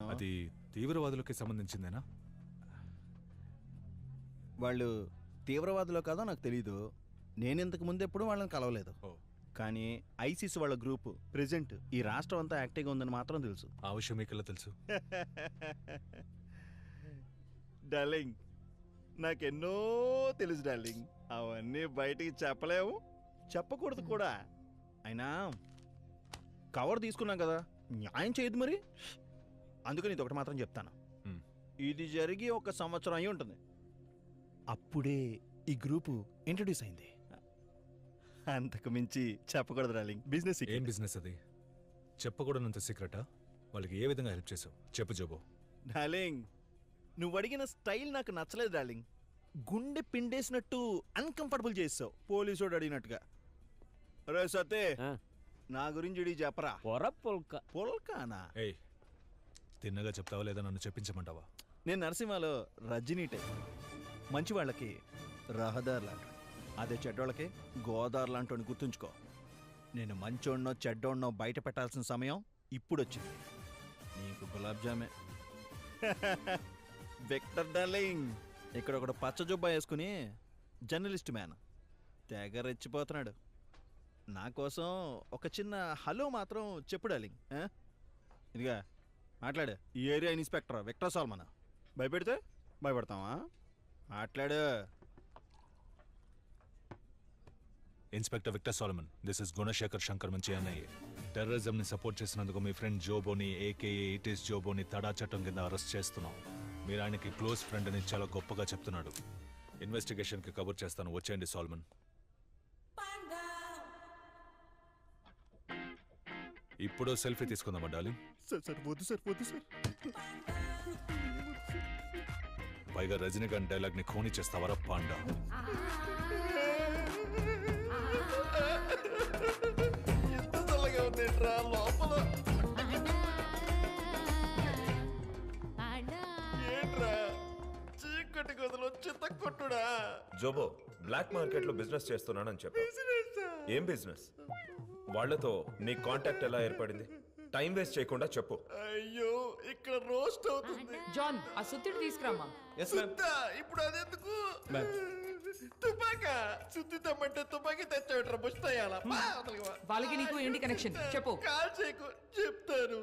అది తీవ్రవాదులకి సంబంధించిందేనా? వాళ్ళు తీవ్రవాదులో కాదో నాకు తెలీదు. నేను ఇంతకు ముందు ఎప్పుడు వాళ్ళని కలవలేదు. కానీ ఐసిస్ వాళ్ళ గ్రూప్ ప్రెజెంట్ ఈ రాష్ట్రం అంతా యాక్టివ్గా ఉందని మాత్రం తెలుసు. ఆ విషయం మీకెలా తెలుసు? డార్లింగ్, నాకెన్నో తెలుసు డార్లింగ్. అవన్నీ బయటికి చెప్పలేము, చెప్పకూడదు కూడా. అయినా కవర్ తీసుకున్నాం కదా, న్యాయం చేయదు మరి. అందుకని ఇది ఒకటి మాత్రం చెప్తాను. ఇది జరిగి 1 సంవత్సరం అయి ఉంటుంది. అప్పుడే ఈ గ్రూపు ఇంట్రడ్యూస్ అయింది. అంతకు మించి చెప్పకూడదు డార్లింగ్. బిజినెస్. ఏం బిజినెస్ అది? చెప్పకూడనంత సీక్రెటా? వాళ్ళకి ఏ విధంగా హెల్ప్ చేసావు చెప్పు జోబో. డార్లింగ్, నువ్వు అడిగిన స్టైల్ నాకు నచ్చలేదు డార్లింగ్. గుండె పిండేసినట్టు అన్కంఫర్టబుల్ చేసావు, పోలీసుడు అడిగినట్టుగా. రే సత్తే, నా గురించి ఇడి చెప్పరా. పొల్కానా? ఏయ్, తిన్నగా చెప్తావా లేదా నన్ను చెప్పించమంటావా? నేను నరసింహలో రజనీ టైప్. మంచి వాళ్ళకి రహదార్ లాంటి, అదే చెడ్డోళ్ళకి గోదావరి లాంటి గుర్తుంచుకో. నేను మంచోడ్నో చెడ్డోడ్నో బయట పెట్టాల్సిన సమయం ఇప్పుడు వచ్చింది. నీకు గులాబ్ జామే. విక్టర్ డార్లింగ్, ఇక్కడ ఒకడు పచ్చ జుబ్బా వేసుకుని జర్నలిస్ట్ మ్యాన్ తెగ రెచ్చిపోతున్నాడు. నా కోసం ఒక చిన్న హలో మాత్రం చెప్పు డార్లింగ్. ఇదిగా మాట్లాడు. ఈ ఏరియా ఇన్స్పెక్టర్ విక్టర్ సాల్మన్. భయపెడితే భయపడతావా? మాట్లాడు. Inspector Victor Solomon, this is Gunasekhar Shankar మంచి అన్నయ్య. టెర్రరిజం ని సపోర్ట్ చేసినందుకు మీ ఫ్రెండ్ జోబోని ఏకేఏ ఇట్ ఈస్ జోబోని తడా చట్టం కింద అరెస్ట్ చేస్తున్నాం. మీరు ఆయనకి క్లోజ్ ఫ్రెండ్ అని చాలా గొప్పగా చెప్తున్నాడు. ఇన్వెస్టిగేషన్ కి కవర్ చేస్తాను, వచ్చేయండి సాల్మన్. ఇప్పుడు సెల్ఫీ తీసుకుందామా డార్లింగ్? సార్ వద్దు సార్, వద్దు సార్. పైగా రజనీకాంత్ డైలాగ్ ని ఖూనీ చేస్తావరా పాండా? జోబో, బ్లాక్ మార్కెట్ లో బిజినెస్ చేస్తున్నానని చెప్పు. ఏం బిజినెస్? వాళ్లతో నీ కాంటాక్ట్ ఎలా ఏర్పడింది? టైం వేస్ట్ చేయకుండా చెప్పు. అయ్యో, ఇక్కడ రోస్ట్ అవుతుంది. జాన్, ఆ సుత్తిడి తీసుకురామా. ఇప్పుడు అదెందుకు? తుపాకా సుత్తి తమ్మంటే తుపాకీ తెచ్చాడు. బుస్తాయాలా వాళ్ళకి నీకు ఏంటి కనెక్షన్ చెప్పు. కాల్ చేయకు, చెప్తాను.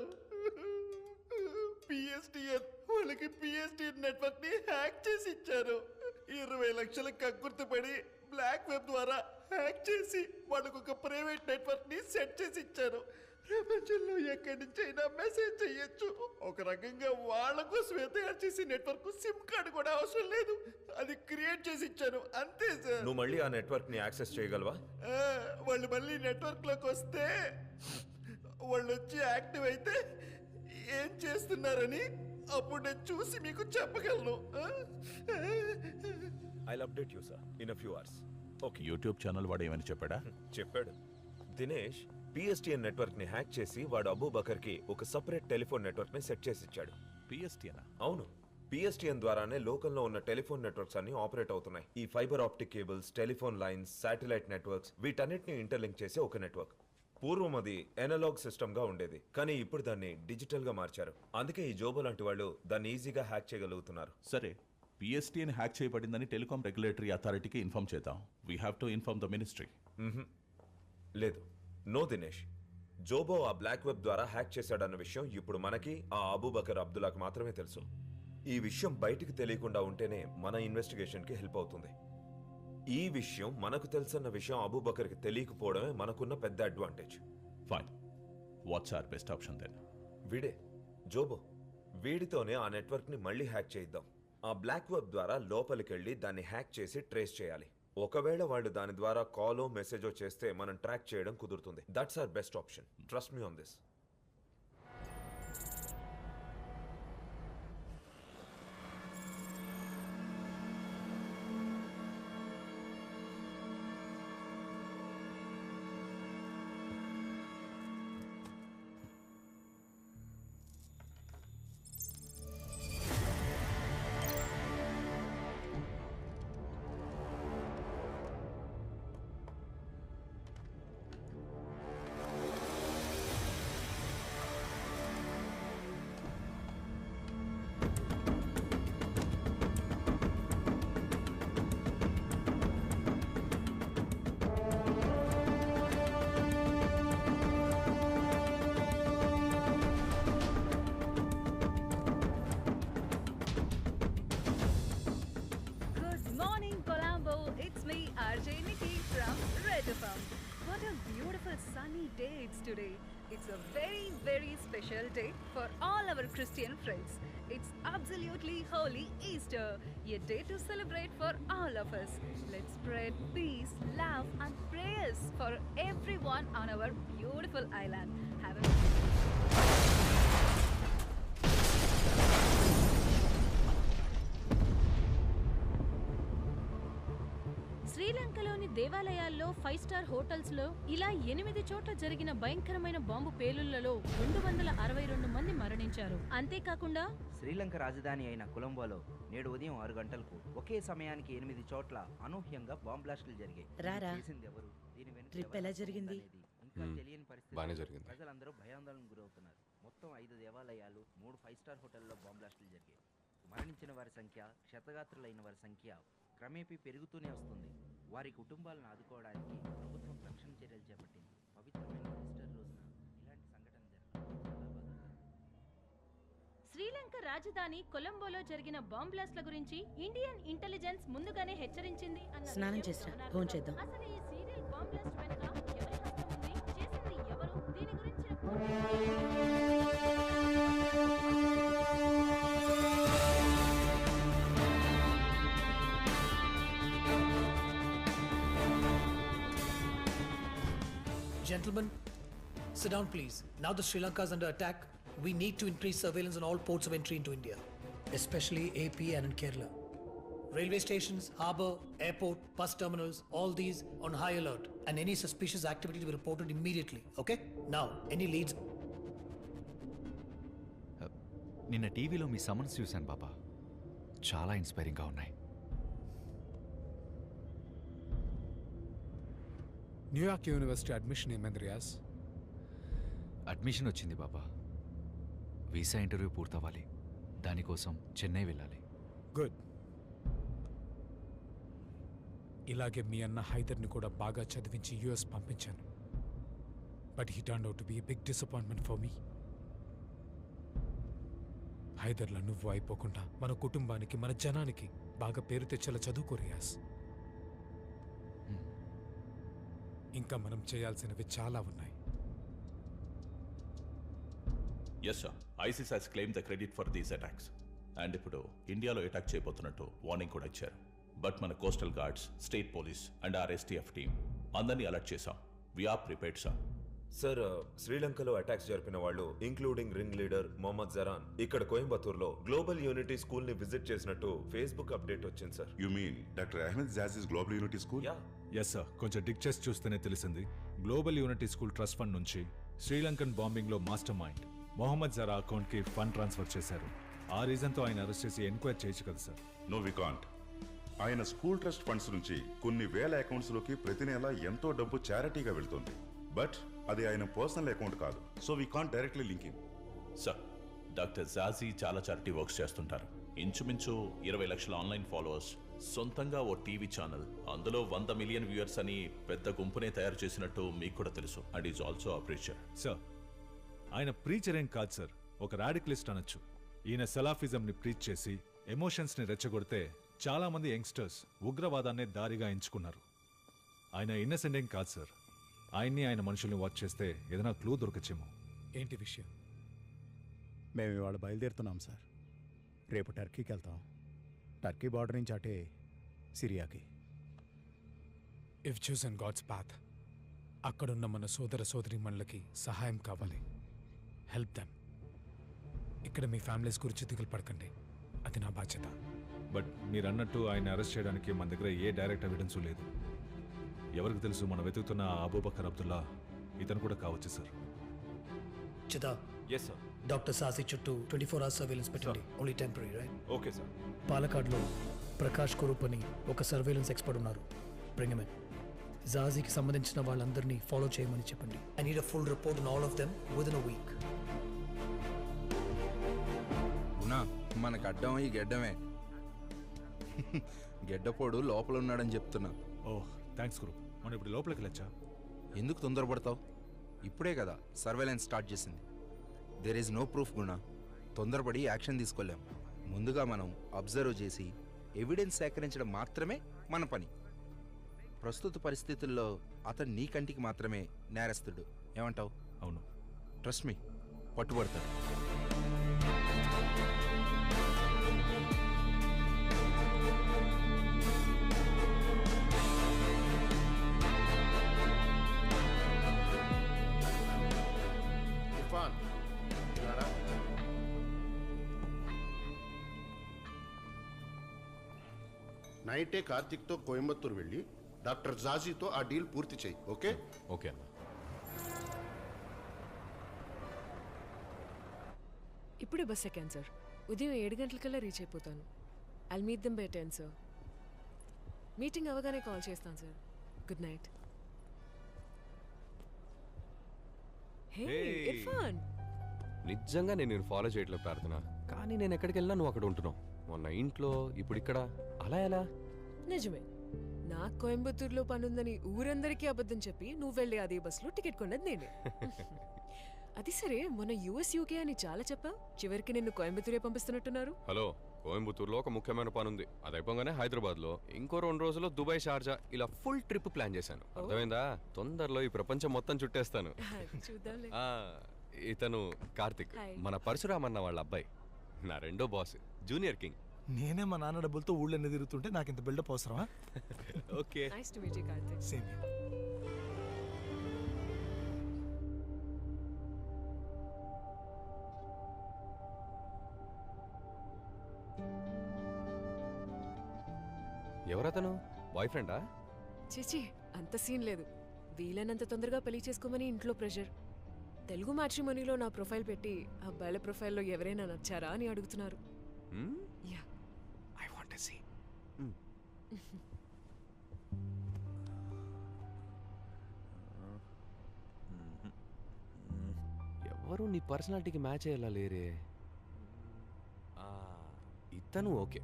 పిఎస్టిఎన్ వాళ్ళకి పిఎస్టిఎన్ నెట్వర్క్ ని హ్యాక్ చేసి ఇచ్చారు. 20 లక్షల కక్కుర్తిపడి బ్లాక్ వెబ్ ద్వారా హ్యాక్ చేసి వాళ్ళకు ఒక ప్రైవేట్ నెట్వర్క్ ని సెట్ చేసి ఇచ్చారు. ప్రపంచంలో ఎక్కడి నుంచి అయినా మెసేజ్ చెయ్యొచ్చు. ఒక రకంగా వాళ్ళకు శ్వేతగారు చేసి నెట్వర్క్ సిమ్ కార్డు కూడా అవసరం లేదు, అది క్రియేట్ చేసి ఇచ్చాను అంతే సార్. నువ్వు మళ్ళీ ఆ నెట్వర్క్ ని యాక్సెస్ చేయగలవా? వాళ్ళు మళ్ళీ నెట్వర్క్ లోకి వస్తే, వాళ్ళు వచ్చి యాక్టివ్ అయితే ఏం చేస్తున్నారని అప్పుడు నేను చూసి మీకు చెప్పగలను. I'll update you sir in a few hours. Okay. YouTube channel వాడు ఏమని చెప్పాడా? చెప్పాడు. దినేష్ పిఎస్టిఎన్ నెట్వర్క్ ని హ్యాక్ చేసి వాడు అబూబకర్ కి ఒక సెపరేట్ టెలిఫోన్ నెట్వర్క్ ని సెట్ చేసి ఇచ్చాడు. పిఎస్టిఎనా? అవును, పిఎస్టిఎన్ ద్వారానే లోకల్లో ఉన్న టెలిఫోన్ నెట్వర్క్స్ అన్ని ఆపరేట్ అవుతున్నాయి. ఈ fibre optic cables, telephone lines, satellite networks, వీటన్నిటిని ఇంటర్లింక్ చేసే ఒక నెట్వర్క్. పూర్వం అది ఎనలాగ్ సిస్టమ్ గా ఉండేది, కానీ ఇప్పుడు దాన్ని డిజిటల్ గా మార్చారు. అందుకే ఈ జోబో లాంటి వాళ్ళు దాన్ని ఈజీగా హ్యాక్ చేయగలుగుతున్నారు. సరే, పిఎస్టిఎన్ హ్యాక్ చేయబడిందని టెలికాం రెగ్యులేటరీ అథారిటీకి ఇన్ఫార్మ్ చేద్దాం. We have to inform the ministry. లేదు, నో దినేష్. జోబో ఆ బ్లాక్ వెబ్ ద్వారా హ్యాక్ చేశాడన్న విషయం ఇప్పుడు మనకి, ఆ అబూబకర్ అబ్దుల్లాకి మాత్రమే తెలుసు. ఈ విషయం బయటికి తెలియకుండా ఉంటేనే మన ఇన్వెస్టిగేషన్ కి హెల్ప్ అవుతుంది. ఈ విషయం మనకు తెలుసన్న విషయం అబూబకర్కి తెలియకపోవడమే మనకున్న పెద్ద advantage. Fine, what's are best option then? వీడే జోబో. వీడితోనే ఆ నెట్వర్క్ ని మళ్ళీ హ్యాక్ చేయిద్దాం. ఆ బ్లాక్ వెబ్ ద్వారా లోపలికెళ్ళి దాన్ని హ్యాక్ చేసి ట్రేస్ చేయాలి. ఒకవేళ వాళ్ళు దాని ద్వారా కాలో మెసేజో చేస్తే మనం ట్రాక్ చేయడం కుదురుతుంది. That's our best option. Trust me on this. It's a very, very special day for all our Christian friends. It's absolutely holy Easter, a day to celebrate for all of us. Let's spread peace, love, and prayers for everyone on our beautiful island. Have a శ్రీలంకలోని దేవాలయాల్లో 5-స్టార్ హోటల్స్లో ఇలా 8 చోట్ల జరిగిన భయంకరమైన bomb పేలుళ్లలో 262 మంది మరణించారు. అంతేకాకుండా శ్రీలంక రాజధాని అయిన కొలంబోలో నేడు ఉదయం 6 గంటలకు ఒకే సమయానికి 8 చోట్ల అనూహ్యంగా బాంబ్ బ్లాస్టులు జరిగాయి. రారా. చేసింది ఎవరు, దీని వెనుక ట్రిప్ ఎవరు ఎలా జరిగింది? అనేది ఇంకా తెలియని పరిస్థితి. ప్రజలందరూ భయాందోళనకు గురవుతున్నారు. మొత్తం 5 దేవాలయాలు, 3 5-స్టార్ హోటల్లో బాంబ్ బ్లాస్టులు జరిగాయి. మరణించిన వారి సంఖ్య, క్షతగాత్రులైన వారి సంఖ్య క్రమేపీ పెరుగుతూనే వస్తుంది. వారి కుటుంబాలను ఆదుకోవడానికి ప్రభుత్వం రక్షణ చర్యలు చేపట్టింది. పవిత్రమైన ఈస్టర్ రోజున ఇలాంటి సంఘటన జరగడం చాలా బాధాకరం. శ్రీలంక రాజధాని కొలంబోలో జరిగిన బాంబ్ బ్లాస్ట్ల గురించి ఇండియన్ ఇంటెలిజెన్స్ ముందుగానే హెచ్చరించింది అన్న స్నానం విషయం చేసిరా, గమనార్హం. భోంచేద్దాం. అసలు ఈ సీరియల్ బాంబ్ బ్లాస్ట్ వెనుక ఎవరి హస్తం ఉంది? చేసింది ఎవరు? దీని గురించిన Gentlemen, sit down please. Now that Sri Lanka is under attack, we need to increase surveillance on all ports of entry into India, especially AP and in Kerala. Railway stations, harbour, airport, bus terminals, all these on high alert, and any suspicious activity to be reported immediately, okay? Now, any leads? నిన్న టీవీలో మీ summons చూశాను బాబా, చాలా ఇన్స్పైరింగ్గా ఉన్నాయి. New York university admission ఏమైంది Riyaz? Admission వచ్చింది బాబా, visa interview పూర్తవ్వాలి, దానికోసం చెన్నై వెళ్ళాలి. Good. ఇలాగే మీ అన్న హైదర్ని కూడా బాగా చదివించి యుఎస్ పంపించాను. But he turn out to be a big disappointment for me. హైదర్లా నువ్వు అయిపోకుండా మన కుటుంబానికి, మన జనానికి బాగా పేరు తెచ్చేలా చదువుకో రియాజ్. ఇంకా మనం చేయాల్సినవి చాలా ఉన్నాయి. Yes sir, ISIS has claimed the credit for these attacks. And ఇప్పుడు ఇండియాలో అటాక్ చేయబోతున్నట్టు వార్నింగ్ కూడా ఇచ్చారు. బట్ మన coastal guards, state police and our STF team అందరినీ అలర్ట్ చేశాం. We're prepared sir. సార్, శ్రీలంకలో అటాక్స్ జరిపిన వాళ్ళు including ring leader Mohammed Zahran ఇక్కడ కోయంబత్తూర్లో గ్లోబల్ యూనిటీ స్కూల్ ని విజిట్ చేసినట్టు ఫేస్బుక్ అప్డేట్ వచ్చింది సార్. You mean doctor Ahmed Jazi's global unity school? Yeah. Yes sir, కొంచెం డిక్ చేసి చూస్తేనే తెలిసింది. Global unity school trust fund నుంచి శ్రీలంకన్ బాంబింగ్లో మాస్టర్ మైండ్ మొహమ్మద్ జరా అకౌంట్కి ఫండ్ ట్రాన్స్ఫర్ చేశారు. ఆ రీజన్తో ఆయన అరెస్ట్ చేసి ఎంక్వైరీ చేయొచ్చు కదా సార్? No we can't. ఆయన స్కూల్ ట్రస్ట్ ఫండ్స్ నుంచి కొన్ని వేల అకౌంట్స్లోకి ప్రతి నెల ఎంతో డబ్బు చారిటీగా వెళ్తుంది. బట్ అది ఆయన పర్సనల్ అకౌంట్ కాదు, so we can't directly link him. Sir, doctor Jazi చాలా చారిటీ వర్క్స్ చేస్తుంటారు. ఇంచుమించు 20 లక్షల ఆన్లైన్ ఫాలోవర్స్, సొంతంగా ఓ టీవీ ఛానల్, అందులో 100 మిలియన్ వ్యూయర్స్ అని పెద్ద గుంపునే తయారు చేసినట్టు మీకు కూడా తెలుసు. And is also a preacher. Sir, ఆయన ప్రీచర్ ఏం కాదు సార్, ఒక రాడికలిస్ట్ అనొచ్చు. ఈయన సలాఫిజంని ప్రీచ్ చేసి ఎమోషన్స్ని రెచ్చగొడితే చాలా మంది యంగ్స్టర్స్ ఉగ్రవాదాన్నే దారిగా ఎంచుకున్నారు. ఆయన ఇన్నసెంట్ ఏం కాదు సార్. ఆయన్ని, ఆయన మనుషుల్ని వాచ్ చేస్తే ఏదైనా క్లూ దొరకచ్చేమో. ఏంటి విషయం? మేము ఇవాళ బయలుదేరుతున్నాం సార్. రేపు టర్కీకి వెళ్తాం. టర్కీ బార్డర్ నుంచి అటే సిరియాకి. ఇఫ్ చూసన్ గాడ్స్ పాత్, అక్కడున్న మన సోదర సోదరీమణులకి సహాయం కావాలి. Help them. ఇక్కడ మీ ఫ్యామిలీస్ గురించి దిగులు పడకండి, అది నా బాధ్యత. బట్ మీరు అన్నట్టు ఆయన అరెస్ట్ చేయడానికి మన దగ్గర ఏ డైరెక్ట్ ఎవిడెన్స్ లేదు. ఎవరికి తెలుసు, మనం వెతుకుతున్న అబూబకర్ అబ్దుల్లా ఇతను కూడా కావచ్చు సార్. చిదా. Yes sir. డాక్టర్ సాసి చుట్టూ 24 hours సర్వేలెన్స్ పెట్టండి. Only temporary, right? Okay sir. పాలకాడ్లో ప్రకాష్ కురూప్ అని ఒక సర్వేలెన్స్ ఎక్స్పర్ట్ ఉన్నారు. Bring him in. జాజీకి సంబంధించిన వాళ్ళందరినీ ఫాలో చేయమని చెప్పండి. I need a full report on all of them within a week. మనకు అడ్డం ఈ గెడ్డమే. గెడ్డపోడు లోపల ఉన్నాడని చెప్తున్నా. ఓహ్, థ్యాంక్స్ గురు. మనం ఇప్పుడు లోపలికి వెళ్ళొచ్చా? ఎందుకు తొందరపడతావు? ఇప్పుడే కదా సర్వేలెన్స్ స్టార్ట్ చేసింది. దేర్ ఈజ్ నో ప్రూఫ్ గుణ. తొందరపడి యాక్షన్ తీసుకోలేం. ముందుగా మనం అబ్జర్వ్ చేసి ఎవిడెన్స్ సేకరించడం మాత్రమే మన పని. ప్రస్తుత పరిస్థితుల్లో అతను నీ కంటికి మాత్రమే నేరస్తుడు. ఏమంటావు? అవును. Trust me, పట్టుబడతారు. ఇర్ఫాన్, ఇలారా. నైటే కార్తిక్తో కోయంబత్తూరు వెళ్ళి డాక్టర్ జాజీతో ఆ డీల్ పూర్తి చేయి. ఓకే? ఓకే అన్న. ఇప్పుడే బస్ ఎక్కాను సార్. ఉదయం 7 గంటలకల్లా రీచ్ అయిపోతాను. I'll meet them by 10 sir. Meeting అవగానే కాల్ చేస్తాను sir. Good night. Hey Irfan, నిజంగా నేను నేను ఫాలో చేయట్లేదు ప్రార్థన, కానీ నేను ఎక్కడికి వెళ్ళినా నువ్వు అక్కడ ఉంటున్నావు. మొన్న ఇంట్లో, ఇప్పుడు ఇక్కడ, అలా ఎలా? నిజమే. నాకు కోయంబత్తూరులో పనుందని ఊరందరికీ అబద్ధం చెప్పి నువ్వు వెళ్ళి అదే బస్సులో టికెట్ కొన్నది నేనే. అది సరే, మొన్న యుఎస్ యూకే అని చాలా చెప్పావు. చివరికి నిన్ను కోయంబత్తూరే పంపిస్తున్నట్టున్నారు. హలో, కోయంబత్తూరులో ఒక ముఖ్యమైన పని ఉంది. అది అయిపోగానే హైదరాబాద్లో, ఇంకో 2 రోజుల్లో దుబాయ్, షార్జా, ఇలా ఫుల్ ట్రిప్ ప్లాన్ చేశాను. అర్థమైందా? తొందరలో ఈ ప్రపంచం మొత్తం చుట్టేస్తాను. చూద్దాంలే. ఇతను కార్తిక్, మన పరశురామన్న వాళ్ళ అబ్బాయి, నా రెండో బాస్, జూనియర్ కింగ్. నేనే మా నాన్న డబ్బులతో ఊళ్ళన్నీ తిరుగుతుంటే నాకు ఇంత బిల్డప్ అవసరమా? Okay. Nice to meet you Karthik. Same. ఎవరతను? బాయ్ ఫ్రెండా? చిచి, అంత సీన్ లేదు. వీలైనంత తొందరగా పెళ్లి చేసుకోమని ఇంట్లో ప్రెషర్. తెలుగు మ్యాట్రిమోనీలో నా ప్రొఫైల్ పెట్టి అబ్బాయిల ప్రొఫైల్లో ఎవరైనా నచ్చారా అని అడుగుతున్నారు. Yeah, I want to see. ఎవరు నీ పర్సనాలిటీకి మ్యాచ్ అయ్యేలా లేరే. ఇతను ఓకే,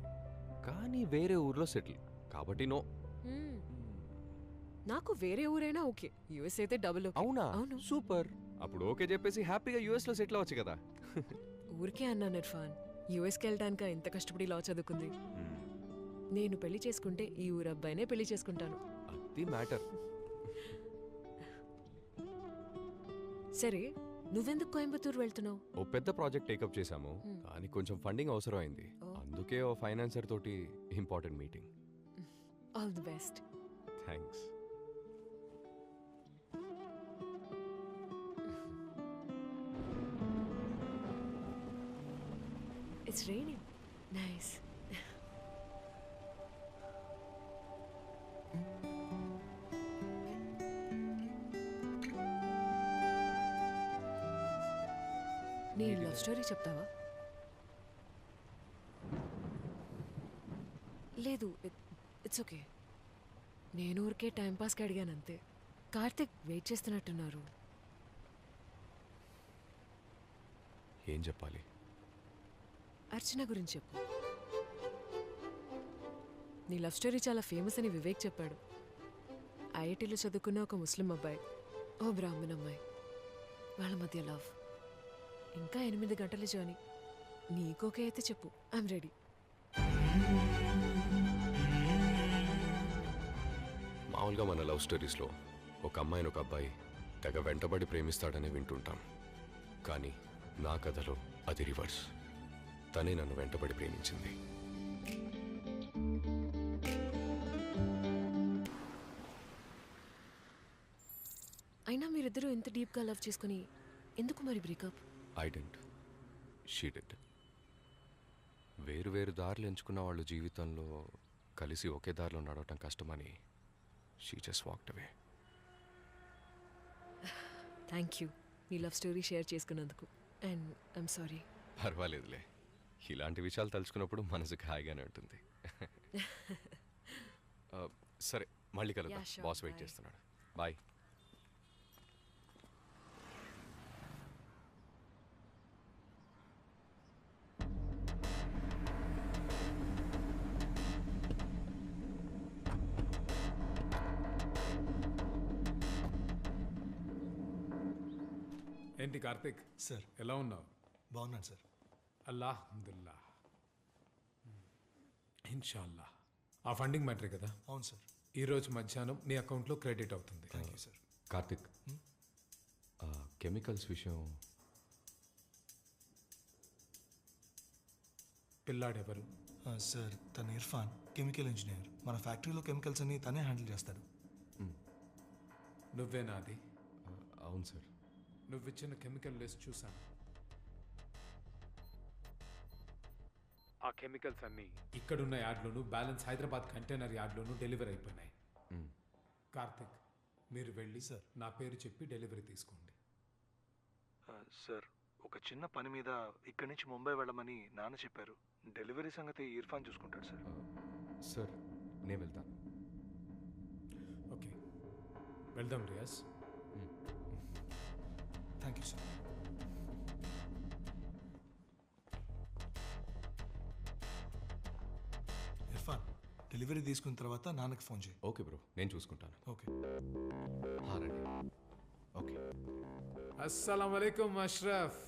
కానీ వేరే ఊర్లో సెటిల్ కాబట్టి నో. నాకు వేరే ఊరైనా ఓకే, యుఎస్ అయితే డబుల్ ఓకే. అవునా? అవును. సూపర్. అప్పుడు ఓకే చెప్పేసి హ్యాపీగా యుఎస్ లో సెటిల్ అవ్వచ్చు కదా. ఊరికే అన్నాను ఇర్ఫాన్. యుఎస్కి వెళ్ళటానిక ఇంత కష్టపడి లా చదువుకుంది. నేను పెళ్లి చేసుకుంటే ఈ ఊరు అబ్బాయినే పెళ్లి చేసుకుంటాను. అది మ్యాటర్. సరే, నువ్వెందుకు కోయంబత్తూరు వెళ్తున్నావు? ఓ పెద్ద ప్రాజెక్ట్ టేకప్ చేశాము, కానీ కొంచెం ఫండింగ్ అవసరం అయింది. అందుకే ఓ ఫైనాన్సర్ తోటి important meeting. All the best. Thanks. It's raining. Nice. నీ లవ్ స్టోరీ చెప్తావా? లేదు, ఇట్స్ ఓకే. నేను ఊరికే టైంపాస్కి అడిగాను అంతే. కార్తిక్ వెయిట్ చేస్తున్నట్టున్నారు. ఏం చెప్పాలి? అర్చన గురించి చెప్పు. నీ లవ్ స్టోరీ చాలా ఫేమస్ అని వివేక్ చెప్పాడు. ఐఐటీలో చదువుకున్న ఒక ముస్లిం అబ్బాయి, ఓ బ్రాహ్మణ్ అమ్మాయి, వాళ్ళ మధ్య లవ్. ఇంకా 8 గంటల జర్నీ. నీకోకే అయితే చెప్పు, ఐఎమ్ రెడీ. మామూలుగా మన లవ్ స్టోరీస్లో ఒక అమ్మాయిని ఒక అబ్బాయి తెగ వెంటబడి ప్రేమిస్తాడని వింటుంటాం, కానీ నా కథలో అది రివర్స్. తనే నన్ను వెంటబడి ప్రేమించింది. అయినా మీరిద్దరూ ఎంత డీప్గా లవ్ చేసుకుని ఎందుకు మరి breakup? I didn't, she did. వేరు దారులు ఎంచుకున్న వాళ్ళు జీవితంలో కలిసి ఒకే దారిలో నడవటం కష్టమని she just walked away. Thank you నీ లవ్ స్టోరీ షేర్ చేసుకున్నందుకు. And I'm sorry. పర్వాలేదులే, ఇలాంటి విషయాలు తలుచుకున్నప్పుడు మనసుకు హాయిగానే ఉంటుంది. సరే, మళ్ళీ కలుద్దాం. Yeah, sure. Boss wait Bye. చేస్తున్నాడు. బాయ్. ఏంటి కార్తిక్ సార్, ఎలా ఉన్నావు? బాగున్నాను సార్. అల్లాహమ్దుల్లా, ఇన్షాల్లా. ఆ ఫండింగ్ మ్యాటరే కదా? అవును సార్. ఈరోజు మధ్యాహ్నం నీ అకౌంట్లో క్రెడిట్ అవుతుంది. Thank you sir. Karthik, chemicals విషయం పిల్లాడెవరు? సార్ తన ఇర్ఫాన్ కెమికల్ ఇంజనీర్. మన ఫ్యాక్టరీలో కెమికల్స్ అన్ని తనే హ్యాండిల్ చేస్తాడు. నువ్వేనా అది? అవును సార్. నువ్విచ్చిన కెమికల్ లిస్ట్ చూసాను. ఆ కెమికల్స్ అన్నీ ఇక్కడున్న యార్డ్లోను, బ్యాలెన్స్ హైదరాబాద్ కంటైనర్ యార్డ్లోను డెలివరీ అయిపోయినాయి. కార్తిక్, మీరు వెళ్ళి సార్ నా పేరు చెప్పి డెలివరీ తీసుకోండి. సార్ ఒక చిన్న పని మీద ఇక్కడి నుంచి ముంబై వెళ్ళమని నాన్న చెప్పారు. డెలివరీ సంగతి ఇర్ఫాన్ చూసుకుంటాడు సార్. సార్ నేను వెళ్తాను. ఓకే, వెళ్దాం Riyaz. Thank you sir. Irfan, delivery తీసుకున్న తర్వాత నాన్నకి ఫోన్ చేయి. ఓకే బ్రో, నేను చూసుకుంటాను. ఓకే. రండి. ఓకే. అస్సలం వాలేకుమ్ అష్రఫ్.